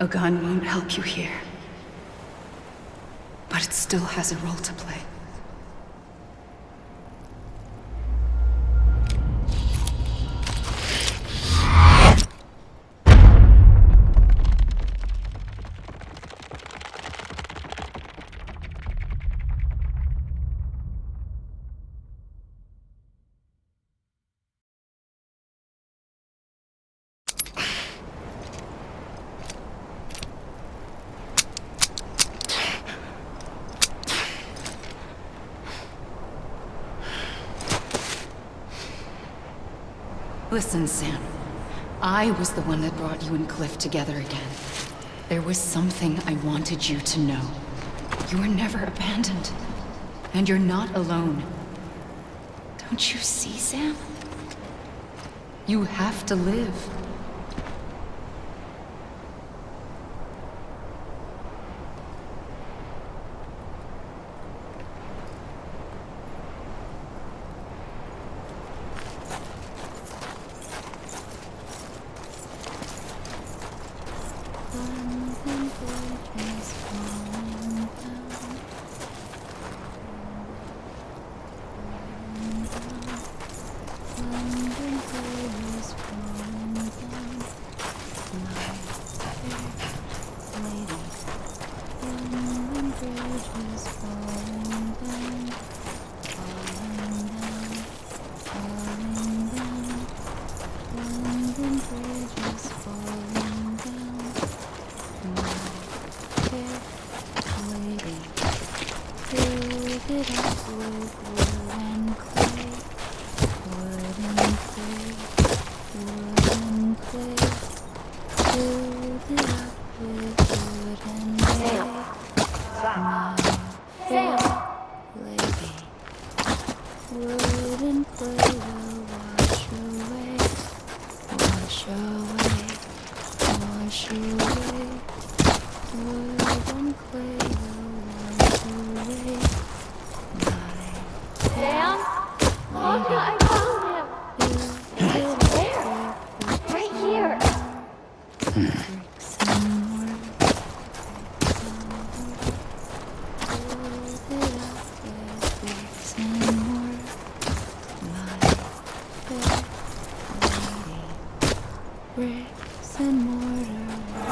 A gun won't help you here. But it still has a role to play. Listen, Sam. I was the one that brought you and Cliff together again. There was something I wanted you to know. You were never abandoned. And you're not alone. Don't you see, Sam? You have to live.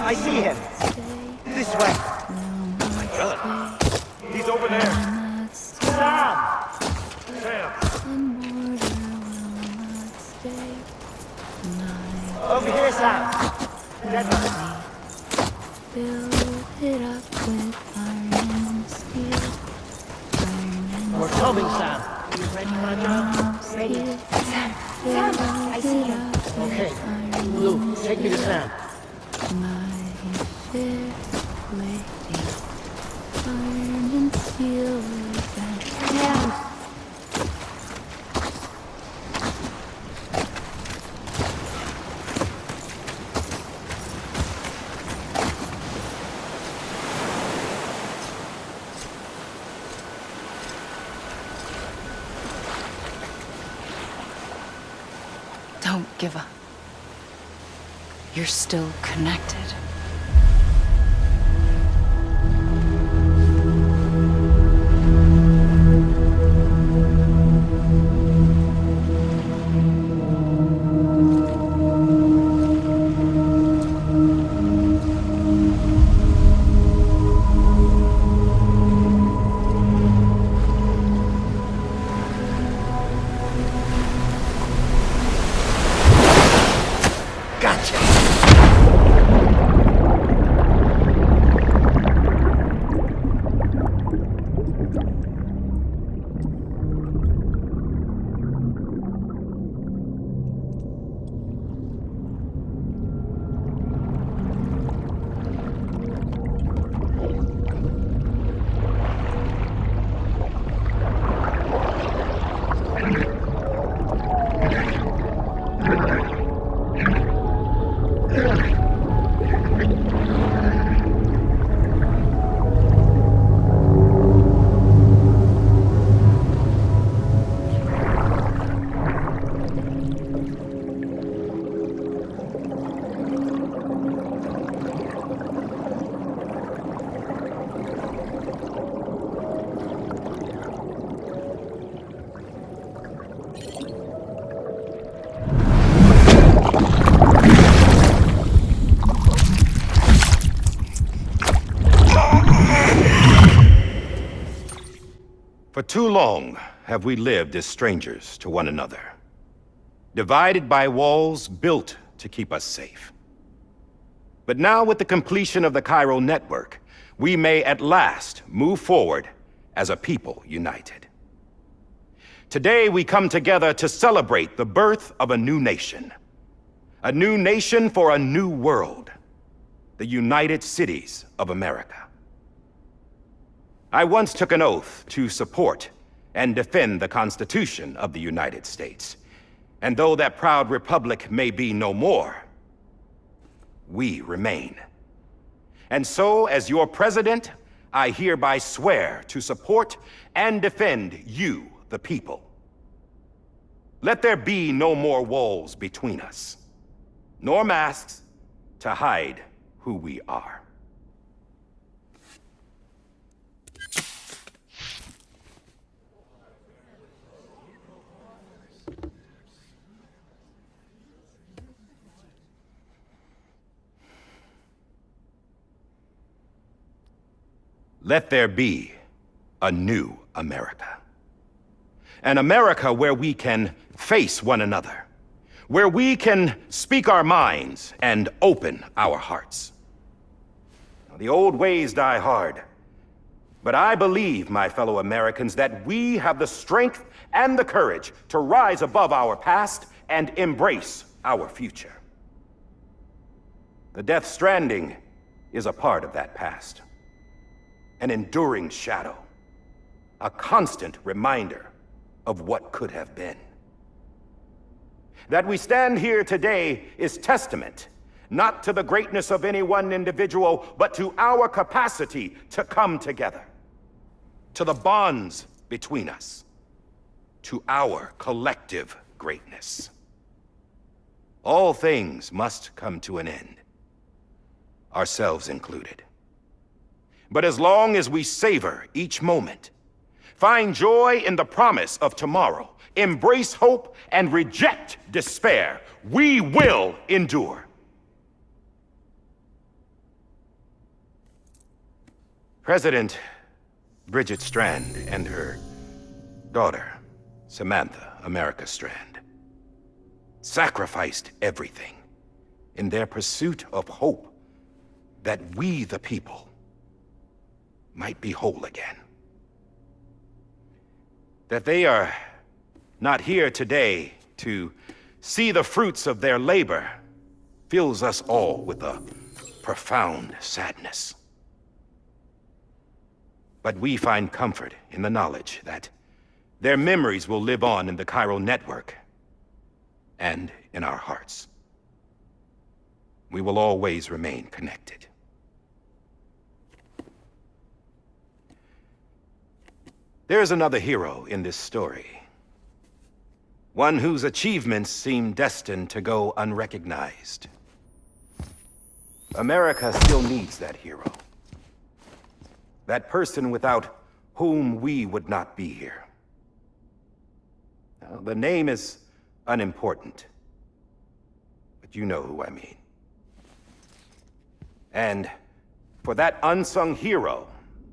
I see him. This way. He's over there. Sam! Over here, Sam. DeadMan. Build it up with iron and steel. We're coming, Sam. You ready for a job? Ready. Sam, I see him. Okay. Lou, take me to Sam. My fair lady, iron and steel again. Sam. Don't give up. You're still connected. Gotcha. For too long have we lived as strangers to one another, divided by walls built to keep us safe. But now, with the completion of the Cairo network, we may at last move forward as a people united. Today, we come together to celebrate the birth of a new nation. A new nation for a new world. The United Cities of America. I once took an oath to support and defend the Constitution of the United States. And though that proud republic may be no more, we remain. And so, as your president, I hereby swear to support and defend you, the people. Let there be no more walls between us, nor masks to hide who we are. Let there be a new America. An America where we can face one another, where we can speak our minds and open our hearts. Now, the old ways die hard, but I believe, my fellow Americans, that we have the strength and the courage to rise above our past and embrace our future. The Death Stranding is a part of that past. An enduring shadow, a constant reminder of what could have been. That we stand here today is testament, not to the greatness of any one individual, but to our capacity to come together, to the bonds between us, to our collective greatness. All things must come to an end, ourselves included. But as long as we savor each moment, find joy in the promise of tomorrow, embrace hope, and reject despair, we will endure. President Bridget Strand and her daughter, Samantha America Strand, sacrificed everything in their pursuit of hope that we, the people, might be whole again. That they are not here today to see the fruits of their labor fills us all with a profound sadness. But we find comfort in the knowledge that their memories will live on in the Cairo network and in our hearts. We will always remain connected. There's another hero in this story. One whose achievements seem destined to go unrecognized. America still needs that hero. That person without whom we would not be here. Now, the name is unimportant, but you know who I mean. And for that unsung hero,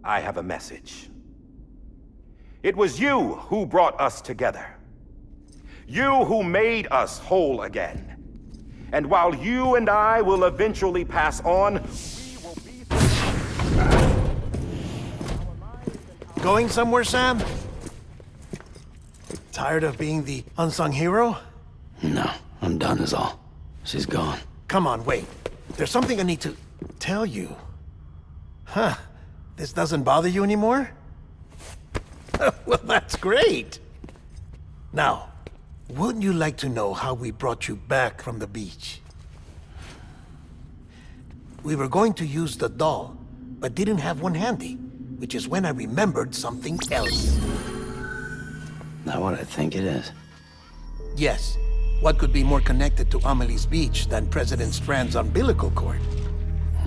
I have a message. It was you who brought us together. You who made us whole again. And while you and I will eventually pass on, we will be... Going somewhere, Sam? Tired of being the unsung hero? No, I'm done is all. She's gone. Come on, wait. There's something I need to tell you. Huh. This doesn't bother you anymore? Well, that's great. Now, wouldn't you like to know how we brought you back from the beach? We were going to use the doll, but didn't have one handy, which is when I remembered something else. Not what I think it is. Yes. What could be more connected to Amelie's beach than President Strand's umbilical cord?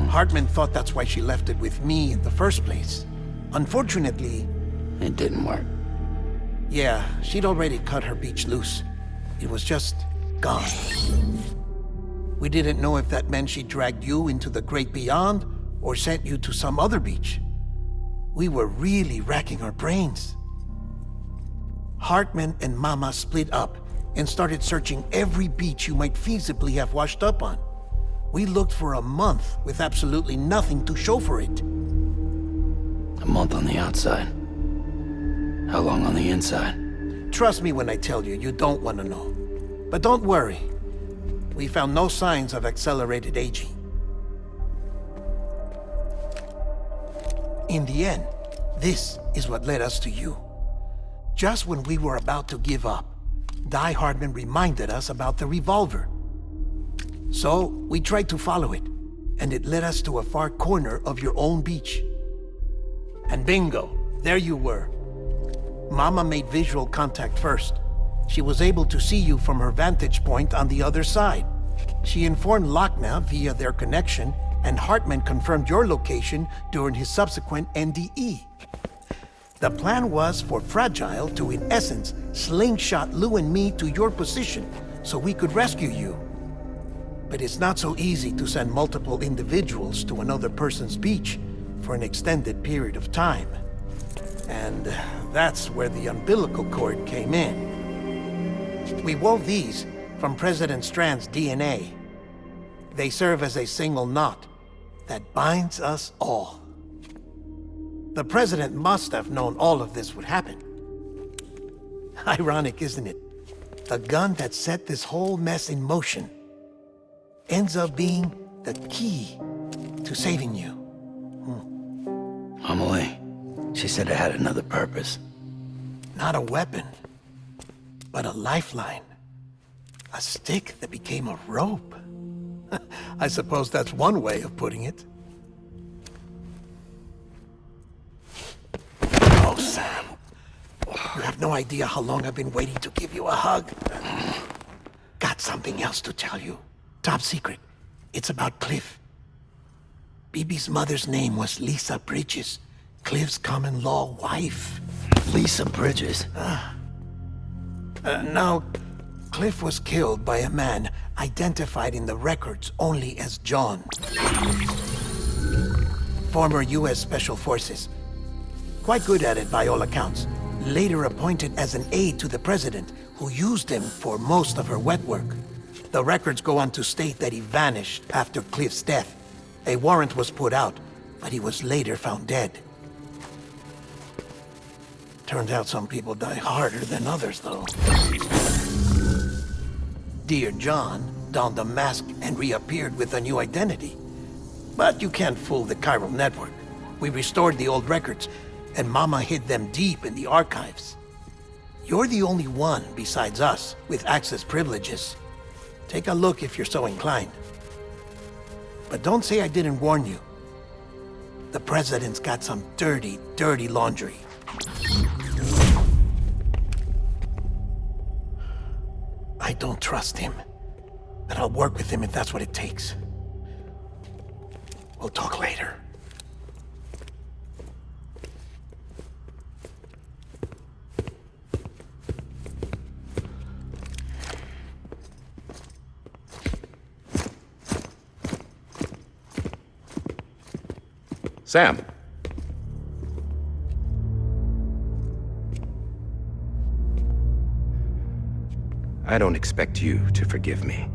Hartman thought that's why she left it with me in the first place. Unfortunately... It didn't work. Yeah, she'd already cut her beach loose. It was just gone. We didn't know if that meant she dragged you into the great beyond or sent you to some other beach. We were really racking our brains. Hartman and Mama split up and started searching every beach you might feasibly have washed up on. We looked for a month with absolutely nothing to show for it. A month on the outside. How long on the inside? Trust me when I tell you, you don't want to know. But don't worry. We found no signs of accelerated aging. In the end, this is what led us to you. Just when we were about to give up, Die-Hardman reminded us about the revolver. So, we tried to follow it, and it led us to a far corner of your own beach. And bingo, there you were. Mama made visual contact first. She was able to see you from her vantage point on the other side. She informed Lochna via their connection, and Hartman confirmed your location during his subsequent NDE. The plan was for Fragile to, in essence, slingshot Lou and me to your position so we could rescue you. But it's not so easy to send multiple individuals to another person's beach for an extended period of time. And that's where the umbilical cord came in. We wove these from President Strand's DNA. They serve as a single knot that binds us all. The President must have known all of this would happen. Ironic, isn't it? The gun that set this whole mess in motion ends up being the key to saving you. Amelie, she said it had another purpose. Not a weapon, but a lifeline. A stick that became a rope. I suppose that's one way of putting it. Oh, Sam. You have no idea how long I've been waiting to give you a hug. Got something else to tell you. Top secret. It's about Cliff. Bibi's mother's name was Lisa Bridges, Cliff's common-law wife. Lisa Bridges? Now, Cliff was killed by a man identified in the records only as John. Former U.S. Special Forces. Quite good at it by all accounts. Later appointed as an aide to the president, who used him for most of her wet work. The records go on to state that he vanished after Cliff's death. A warrant was put out, but he was later found dead. Turns out some people die harder than others, though. Dear John donned a mask and reappeared with a new identity. But you can't fool the chiral network. We restored the old records, and Mama hid them deep in the archives. You're the only one besides us with access privileges. Take a look if you're so inclined. But don't say I didn't warn you. The president's got some dirty, dirty laundry. I don't trust him, but I'll work with him if that's what it takes. We'll talk later. Sam. I don't expect you to forgive me.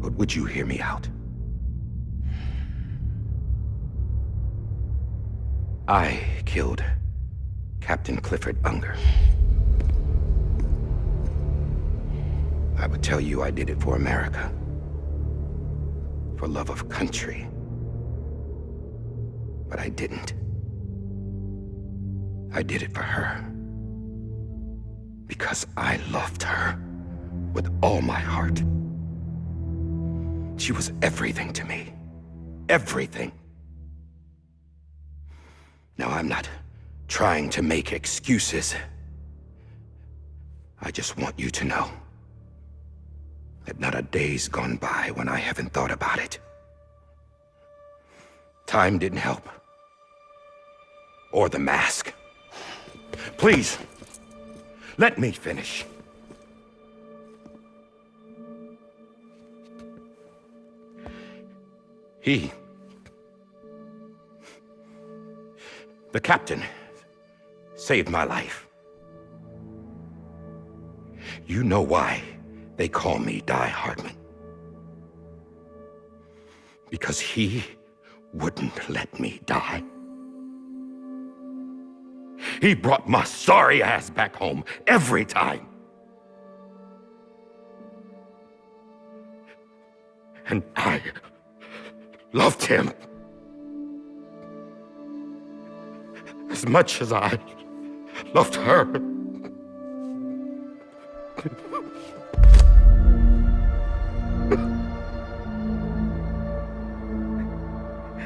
But would you hear me out? I killed Captain Clifford Unger. I would tell you I did it for America. For love of country. But I didn't. I did it for her. Because I loved her with all my heart. She was everything to me. Everything. Now, I'm not trying to make excuses. I just want you to know that not a day's gone by when I haven't thought about it. Time didn't help. Or the mask. Please, let me finish. The captain saved my life. You know why they call me Die-Hardman. Because he wouldn't let me die. He brought my sorry ass back home every time. And I loved him as much as I loved her.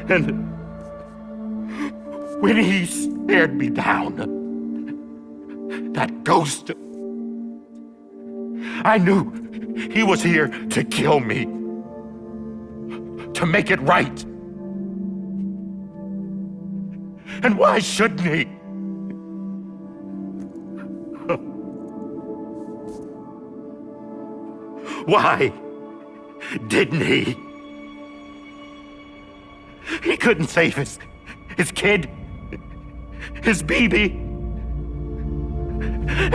And when he stared me down, that ghost, I knew he was here to kill me, to make it right. And why shouldn't he? Why didn't he? He couldn't save his kid, his baby.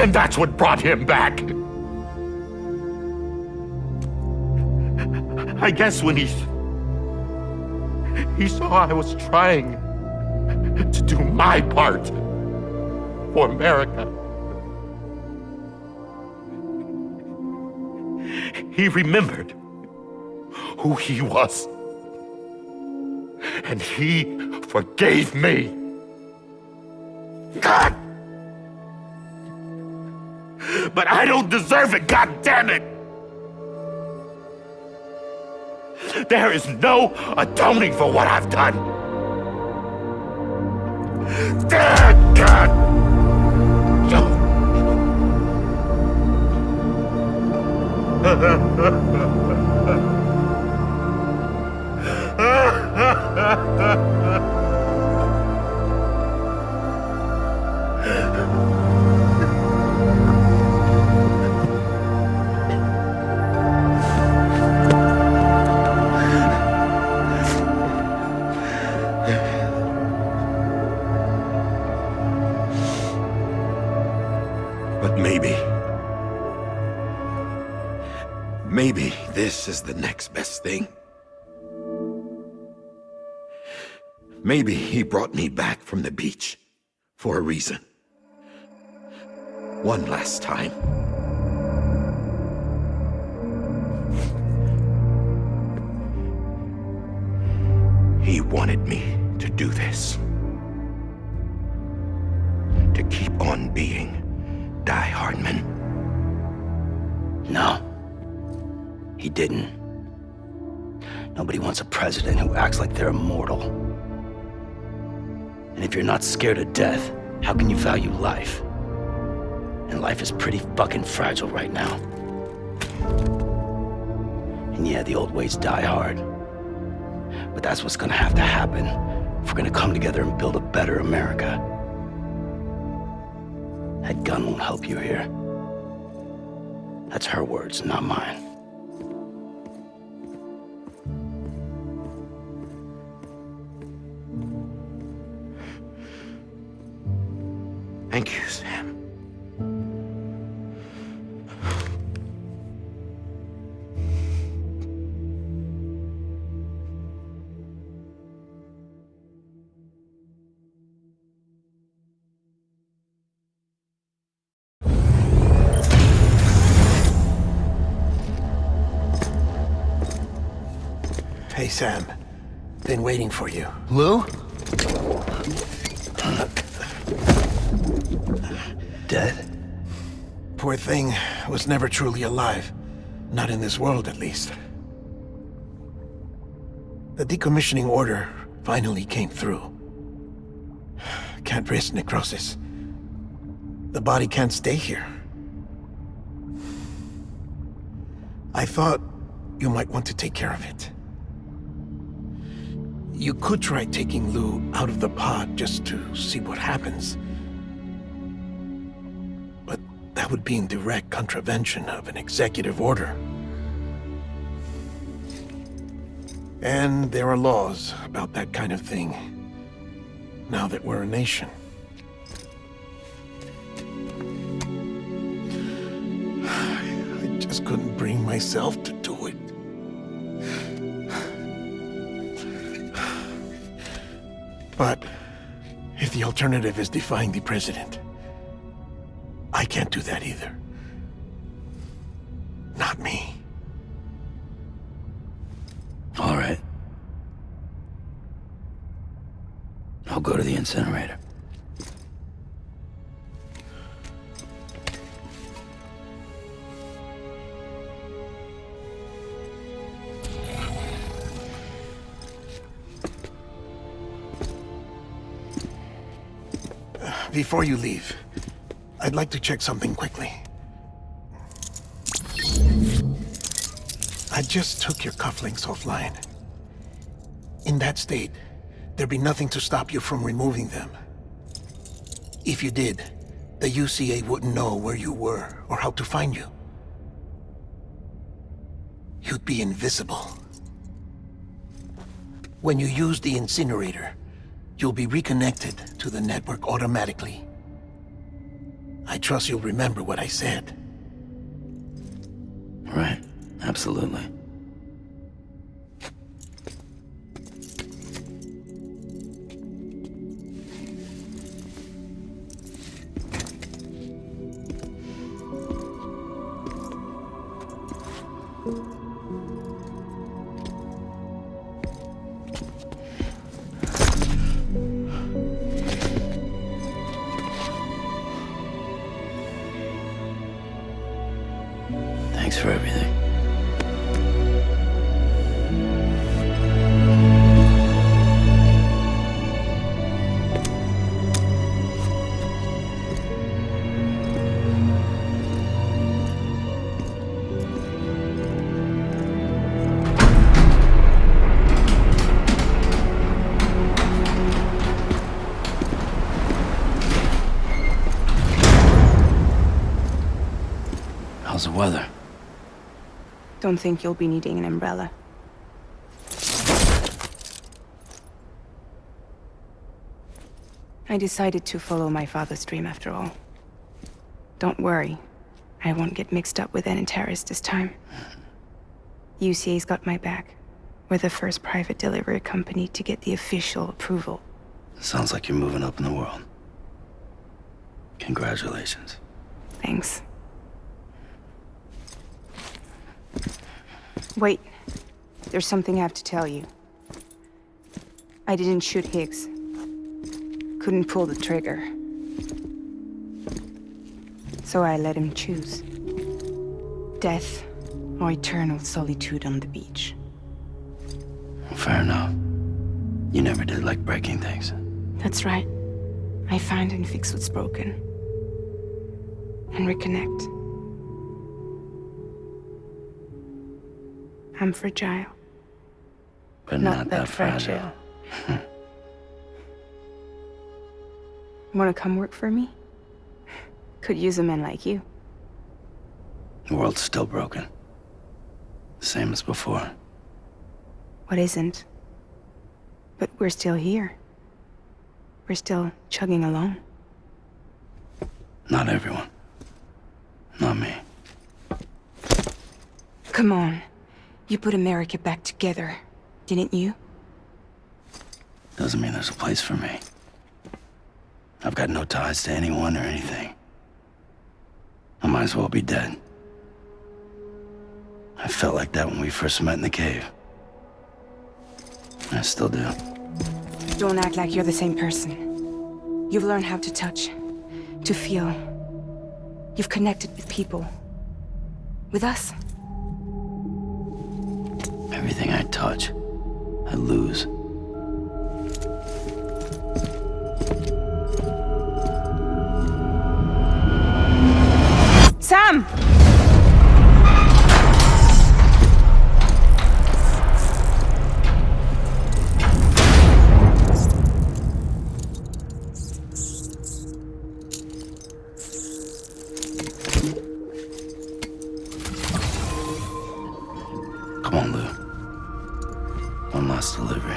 And that's what brought him back. I guess when he saw I was trying to do my part for America, he remembered who he was. And he forgave me. God! But I don't deserve it, God damn it! There is no atoning for what I've done. God! But maybe this is the next best thing. Maybe he brought me back from the beach for a reason. One last time. He wanted me to do this. To keep on being Die-Hardman. No, he didn't. Nobody wants a president who acts like they're immortal. And if you're not scared of death, how can you value life? And life is pretty fucking fragile right now. And yeah, the old ways die hard. But that's what's gonna have to happen if we're gonna come together and build a better America. That gun won't help you here. That's her words, not mine. Thank you, Sam. Hey, Sam. Been waiting for you. Lou? Dead? Poor thing was never truly alive. Not in this world, at least. The decommissioning order finally came through. Can't risk necrosis. The body can't stay here. I thought you might want to take care of it. You could try taking Lou out of the pod just to see what happens. But that would be in direct contravention of an executive order. And there are laws about that kind of thing, now that we're a nation. just couldn't bring myself to do it. But if the alternative is defying the president, I can't do that either. Not me. All right. I'll go to the incinerator. Before you leave, I'd like to check something quickly. I just took your cufflinks offline. In that state, there'd be nothing to stop you from removing them. If you did, the UCA wouldn't know where you were or how to find you. You'd be invisible. When you use the incinerator, you'll be reconnected to the network automatically. I trust you'll remember what I said. Right. Absolutely. Thanks for everything. How's the weather? Don't think you'll be needing an umbrella. I decided to follow my father's dream after all. Don't worry. I won't get mixed up with any terrorists this time. UCA's got my back. We're the first private delivery company to get the official approval. Sounds like you're moving up in the world. Congratulations. Thanks. Wait. There's something I have to tell you. I didn't shoot Higgs. Couldn't pull the trigger. So I let him choose. Death or eternal solitude on the beach. Fair enough. You never did like breaking things. That's right. I find and fix what's broken. And reconnect. I'm fragile. But not that fragile. Wanna come work for me? Could use a man like you. The world's still broken. Same as before. What isn't? But we're still here. We're still chugging along. Not everyone. Not me. Come on. You put America back together, didn't you? Doesn't mean there's a place for me. I've got no ties to anyone or anything. I might as well be dead. I felt like that when we first met in the cave. I still do. Don't act like you're the same person. You've learned how to touch, to feel. You've connected with people. With us. Everything I touch, I lose. Sam! Come on, Lou. One last delivery.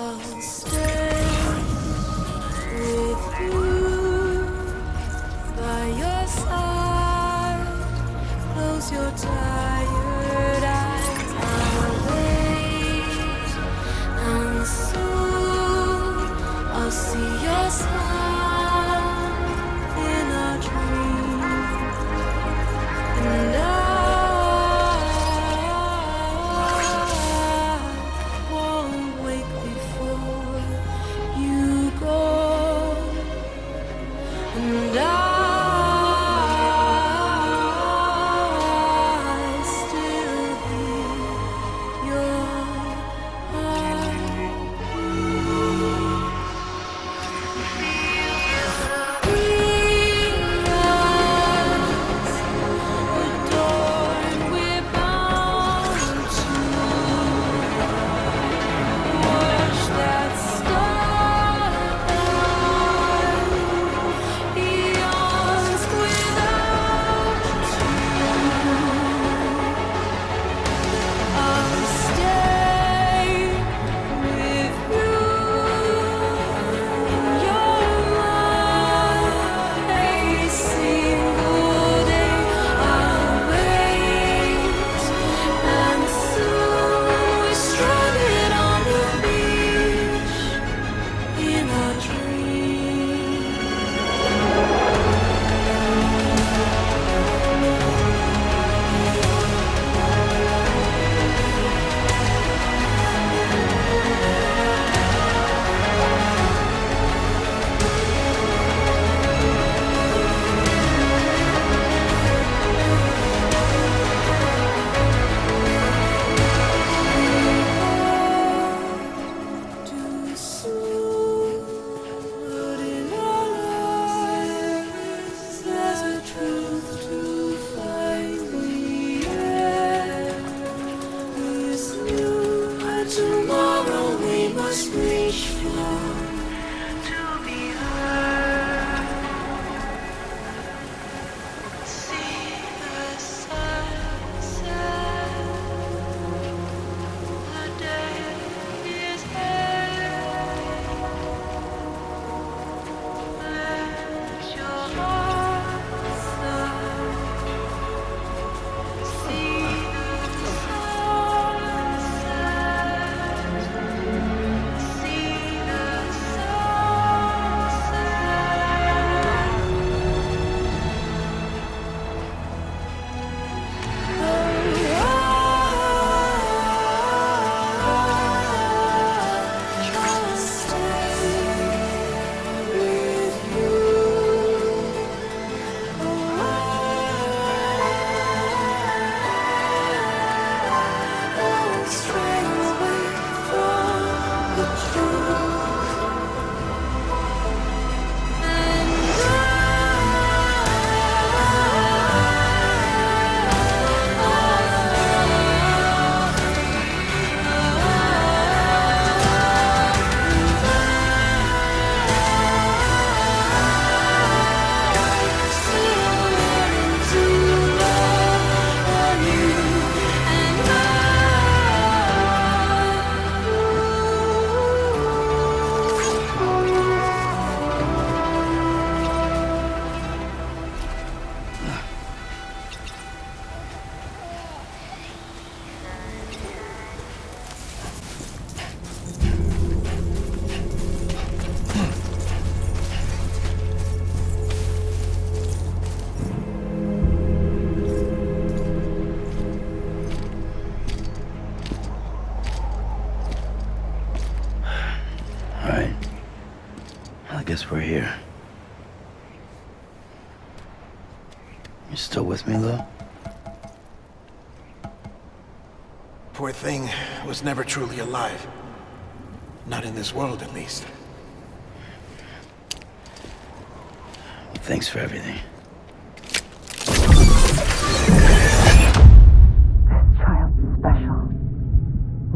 I'll stay with you by your side. Close your tired eyes. I'll wait, and soon I'll see your smile in a dream, and I won't wake before you go, and I still hear your guess we're here. You still with me, Lou? Poor thing was never truly alive. Not in this world, at least. Thanks for everything. This child's special.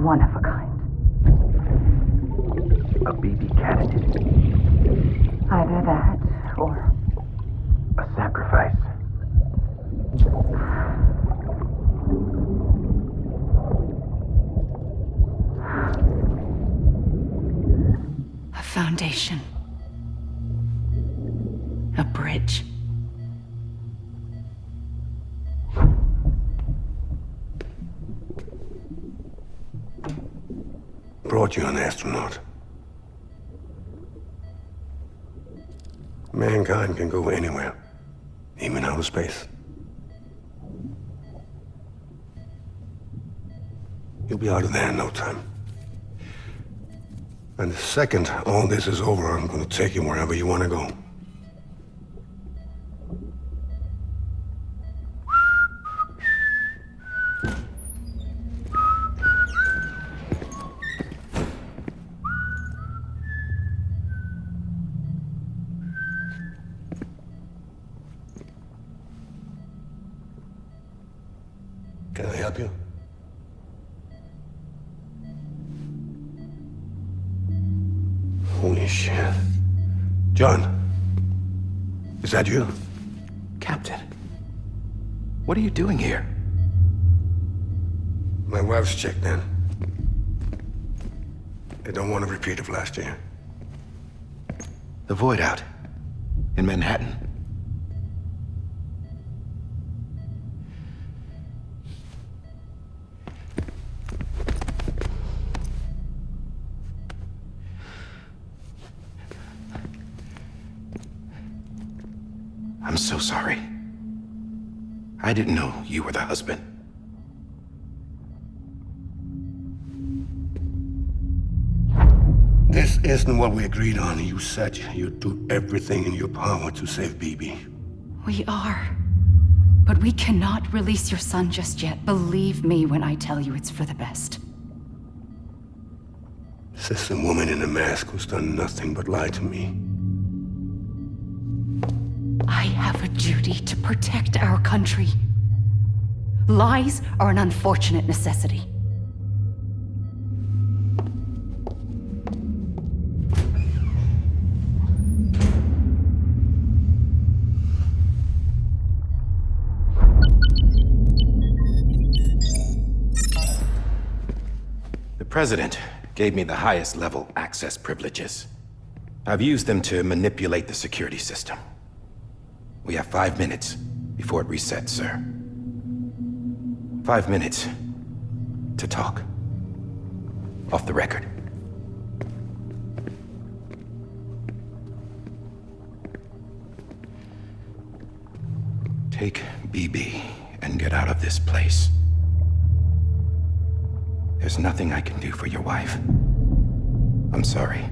One of a kind. A baby candidate. Either that, or... a sacrifice. foundation. A bridge. Brought you an astronaut. Mankind can go anywhere, even outer space. You'll be out of there in no time. And the second all this is over, I'm gonna take you wherever you wanna go. Can I help you? Holy shit. John, is that you? Captain, what are you doing here? My wife's checked in. They don't want a repeat of last year. The Void out in Manhattan. I'm so sorry. I didn't know you were the husband. This isn't what we agreed on. You said you'd do everything in your power to save BB. We are. But we cannot release your son just yet. Believe me when I tell you it's for the best. This is a woman in a mask who's done nothing but lie to me. I have a duty to protect our country. Lies are an unfortunate necessity. The President gave me the highest level access privileges. I've used them to manipulate the security system. We have 5 minutes before it resets, sir. 5 minutes to talk. Off the record. Take BB and get out of this place. There's nothing I can do for your wife. I'm sorry.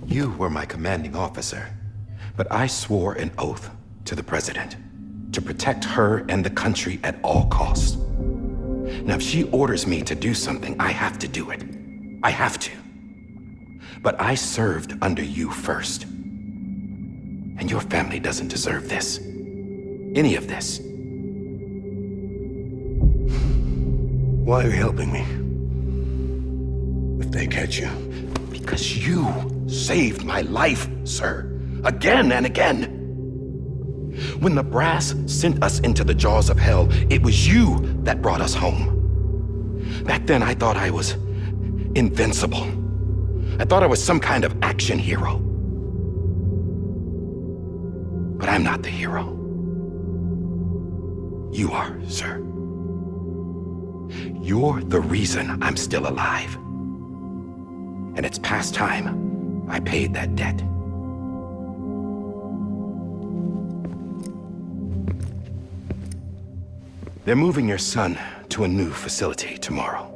You were my commanding officer, but I swore an oath to the President to protect her and the country at all costs. Now, if she orders me to do something, I have to do it. I have to. But I served under you first. And your family doesn't deserve this. Any of this. Why are you helping me? If they catch you. Because you saved my life, sir. Again and again. When the brass sent us into the jaws of hell, it was you that brought us home. Back then, I thought I was invincible. I thought I was some kind of action hero. But I'm not the hero. You are, sir. You're the reason I'm still alive. And it's past time I paid that debt. They're moving your son to a new facility tomorrow.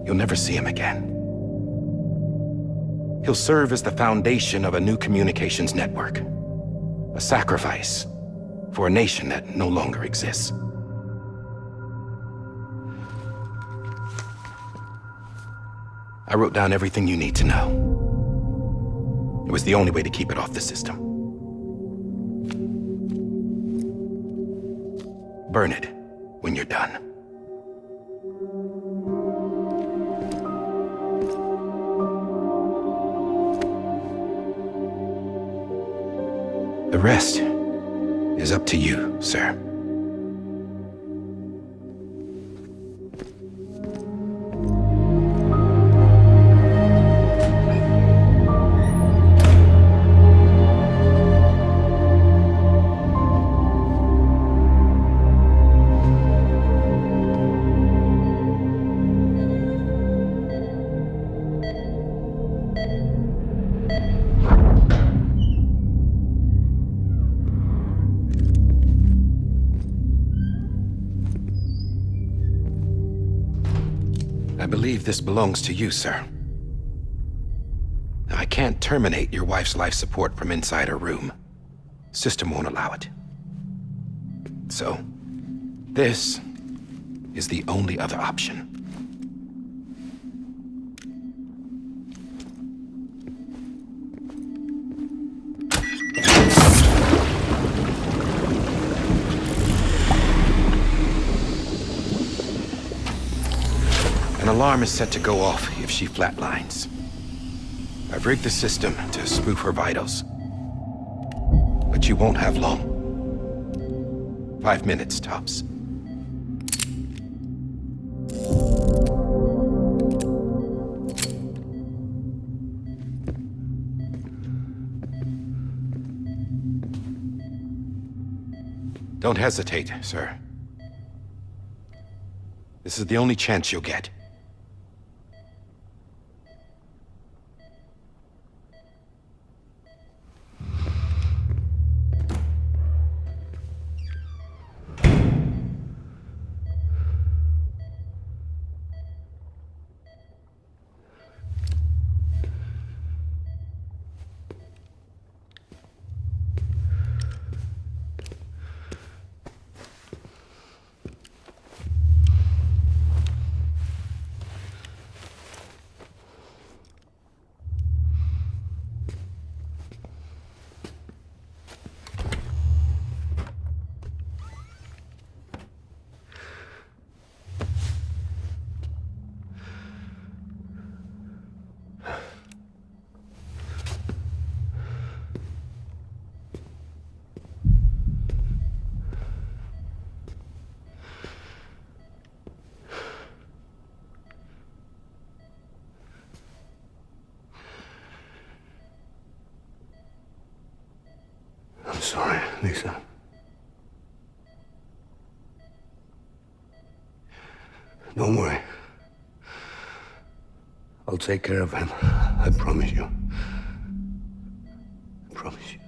You'll never see him again. He'll serve as the foundation of a new communications network. A sacrifice for a nation that no longer exists. I wrote down everything you need to know. It was the only way to keep it off the system. Burn it when you're done. The rest is up to you, sir. I believe this belongs to you, sir. I can't terminate your wife's life support from inside her room. System won't allow it. So, this is the only other option. An alarm is set to go off if she flatlines. I've rigged the system to spoof her vitals. But you won't have long. 5 minutes, tops. Don't hesitate, sir. This is the only chance you'll get. I'm sorry, Lisa. Don't worry. I'll take care of him. I promise you. I promise you.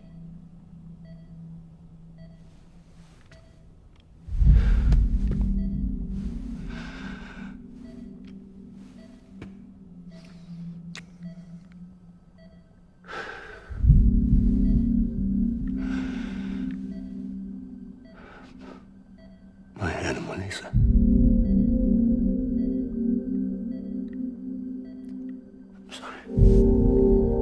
My animal, Lisa. I'm sorry.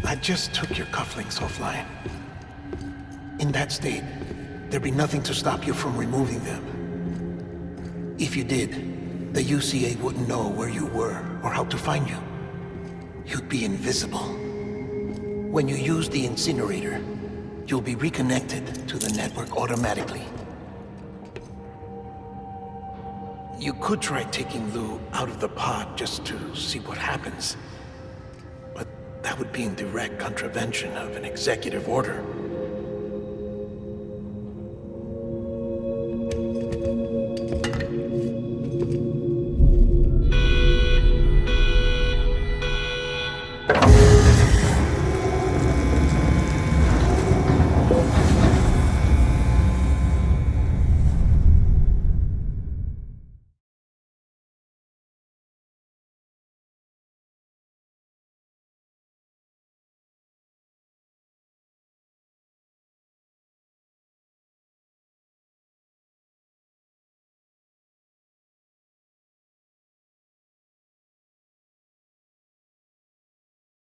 I just took your cufflinks offline. In that state, there'd be nothing to stop you from removing them. If you did, the UCA wouldn't know where you were or how to find you. You'd be invisible. When you use the incinerator, you'll be reconnected to the network automatically. You could try taking Lou out of the pod just to see what happens. But that would be in direct contravention of an executive order.